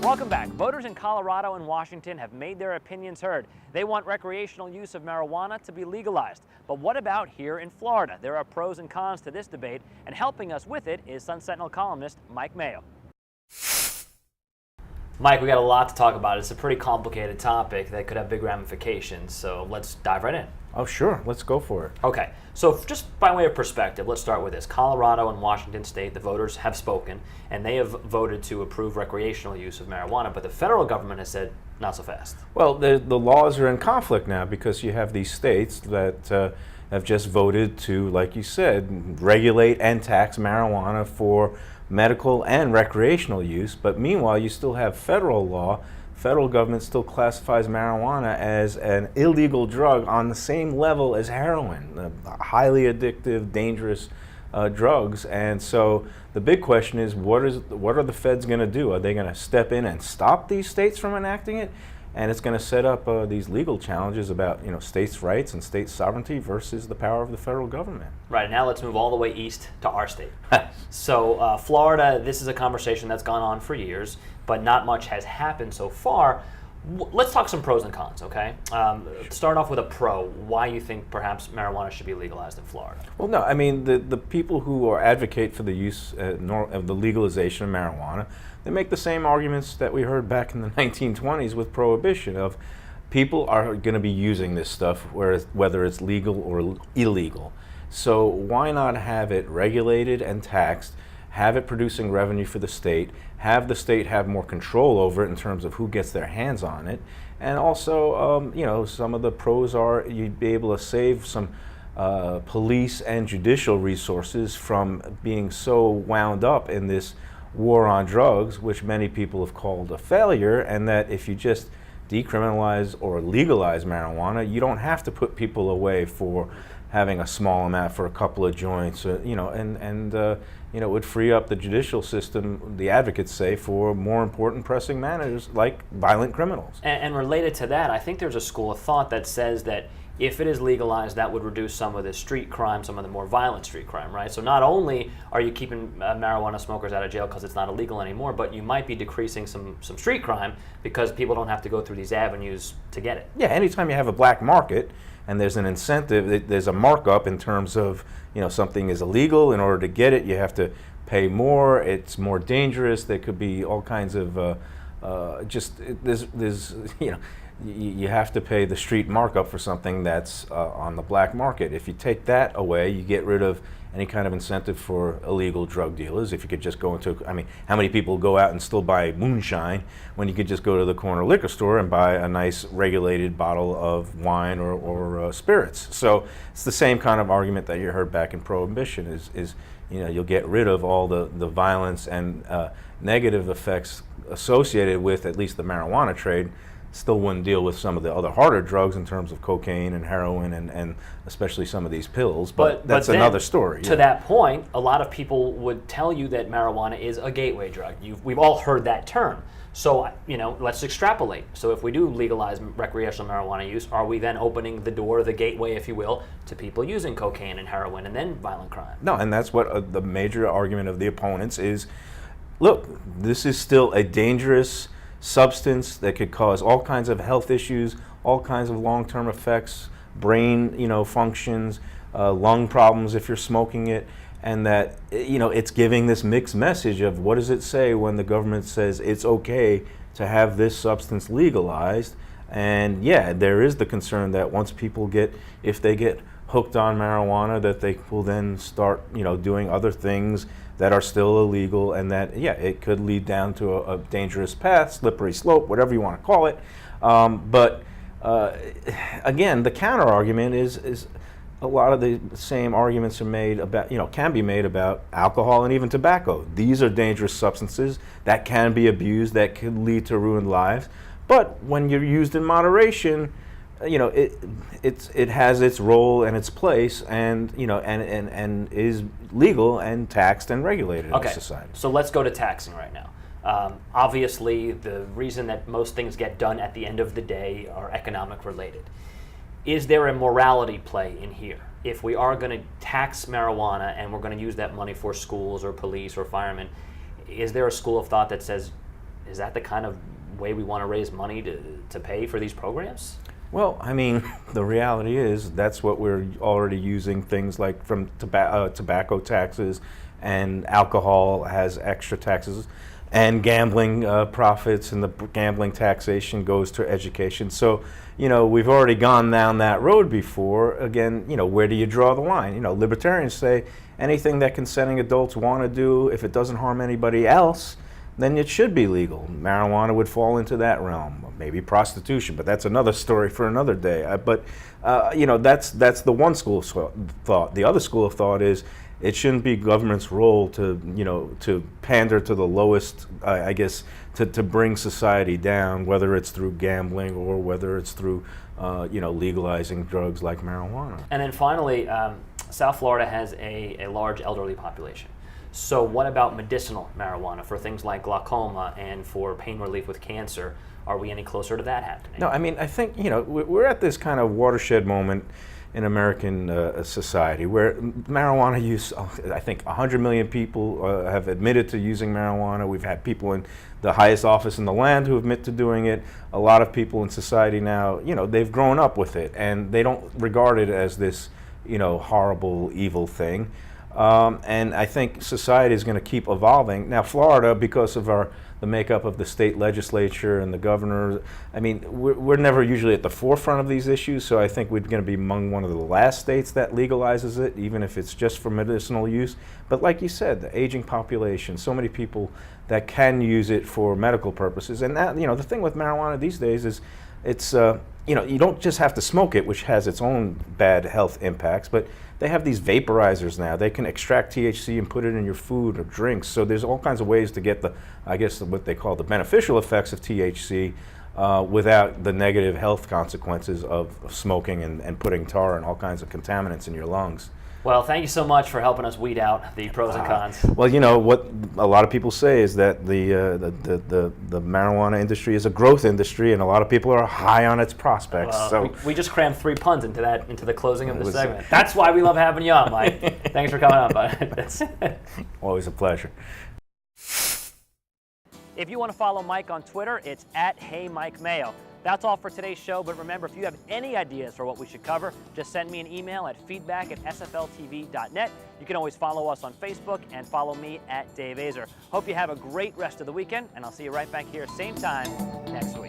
Welcome back. Voters in Colorado and Washington have made their opinions heard. They want recreational use of marijuana to be legalized. But what about here in Florida? There are pros and cons to this debate, and helping us with it is Sun Sentinel columnist Mike Mayo. Mike, we got a lot to talk about. It's a pretty complicated topic that could have big ramifications, so let's dive right in. Oh, sure. Let's go for it. Okay, so just by way of perspective, let's start with this. Colorado and Washington State, the voters have spoken, and they have voted to approve recreational use of marijuana, but the federal government has said not so fast. Well, the laws are in conflict now because you have these states that have just voted to, like you said, regulate and tax marijuana for medical and recreational use, but meanwhile you still have federal law. Federal government still classifies marijuana as an illegal drug on the same level as heroin, highly addictive, dangerous drugs. And so the big question is, what are the feds going to do? Are they going to step in and stop these states from enacting it? And it's going to set up these legal challenges about states' rights and state sovereignty versus the power of the federal government. Right, now let's move all the way east to our state. So Florida, this is a conversation that's gone on for years, but not much has happened so far. Let's talk some pros and cons, okay? Start off with a pro, why you think perhaps marijuana should be legalized in Florida. Well, no, I mean, the people who advocate for the use of the legalization of marijuana, they make the same arguments that we heard back in the 1920s with prohibition of people are going to be using this stuff, whether it's legal or illegal. So why not have it regulated and taxed, have it producing revenue for the state, have the state have more control over it in terms of who gets their hands on it, and also, some of the pros are you'd be able to save some police and judicial resources from being so wound up in this war on drugs, which many people have called a failure, and that if you just decriminalize or legalize marijuana, you don't have to put people away for having a small amount for a couple of joints, it would free up the judicial system, the advocates say, for more important pressing matters like violent criminals. And related to that, I think there's a school of thought that says that if it is legalized, that would reduce some of the street crime, some of the more violent street crime, right? So not only are you keeping marijuana smokers out of jail because it's not illegal anymore, but you might be decreasing some street crime because people don't have to go through these avenues to get it. Yeah, anytime you have a black market and there's an incentive, there's a markup in terms of, something is illegal. In order to get it, you have to pay more. It's more dangerous. There could be all kinds of you have to pay the street markup for something that's on the black market. If you take that away, you get rid of any kind of incentive for illegal drug dealers. If you could just go into, how many people go out and still buy moonshine when you could just go to the corner liquor store and buy a nice regulated bottle of wine or spirits? So it's the same kind of argument that you heard back in Prohibition is you'll get rid of all the violence and negative effects associated with at least the marijuana trade. Still wouldn't deal with some of the other harder drugs in terms of cocaine and heroin and especially some of these pills, but that's another story. To that point, a lot of people would tell you that marijuana is a gateway drug. We've all heard that term. So, let's extrapolate. So if we do legalize recreational marijuana use, are we then opening the door, the gateway, if you will, to people using cocaine and heroin and then violent crime? No, and that's what the major argument of the opponents is. Look, this is still a dangerous substance that could cause all kinds of health issues, all kinds of long-term effects, brain, functions, lung problems if you're smoking it, and that, it's giving this mixed message of what does it say when the government says it's okay to have this substance legalized. And yeah, there is the concern that once people if they get hooked on marijuana, that they will then start, doing other things that are still illegal, and that, it could lead down to a dangerous path, slippery slope, whatever you want to call it. But again, the counter argument is a lot of the same arguments are made about, can be made about alcohol and even tobacco. These are dangerous substances that can be abused, that could lead to ruined lives. But when you're used in moderation, it has its role and its place, and and is legal and taxed and regulated in society. So let's go to taxing right now. Obviously, the reason that most things get done at the end of the day are economic related. Is there a morality play in here? If we are going to tax marijuana and we're going to use that money for schools or police or firemen, is there a school of thought that says is that the kind of way we want to raise money to pay for these programs? Well, I mean, the reality is that's what we're already using, things like from tobacco taxes, and alcohol has extra taxes, and gambling profits and the gambling taxation goes to education. So, we've already gone down that road before. Again, where do you draw the line? Libertarians say anything that consenting adults want to do, if it doesn't harm anybody else, then it should be legal. Marijuana would fall into that realm. Maybe prostitution, but that's another story for another day. That's the one school of thought. The other school of thought is it shouldn't be government's role to pander to the lowest, I guess, to bring society down, whether it's through gambling or whether it's through legalizing drugs like marijuana. And then finally, South Florida has a large elderly population. So what about medicinal marijuana for things like glaucoma and for pain relief with cancer? Are we any closer to that happening? No, I mean, I think, we're at this kind of watershed moment in American society where marijuana use, I think 100 million people have admitted to using marijuana. We've had people in the highest office in the land who admit to doing it. A lot of people in society now, they've grown up with it and they don't regard it as this, horrible, evil thing. And I think society is going to keep evolving. Now, Florida, because of the makeup of the state legislature and the governor, I mean, we're never usually at the forefront of these issues, so I think we're going to be among one of the last states that legalizes it, even if it's just for medicinal use. But like you said, the aging population, so many people that can use it for medical purposes. And that, the thing with marijuana these days is it's, you don't just have to smoke it, which has its own bad health impacts, but they have these vaporizers now. They can extract THC and put it in your food or drinks. So there's all kinds of ways to get what they call the beneficial effects of THC without the negative health consequences of smoking and putting tar and all kinds of contaminants in your lungs. Well, thank you so much for helping us weed out the pros and cons. Well, what a lot of people say is that the marijuana industry is a growth industry, and a lot of people are high on its prospects. Well, so we just crammed 3 puns into the closing of the segment. That's why we love having you on, Mike. Thanks for coming on, bud. Always a pleasure. If you want to follow Mike on Twitter, it's @HeyMikeMayo. That's all for today's show, but remember, if you have any ideas for what we should cover, just send me an email at feedback@sfltv.net. You can always follow us on Facebook and follow me @DaveAzer. Hope you have a great rest of the weekend, and I'll see you right back here same time next week.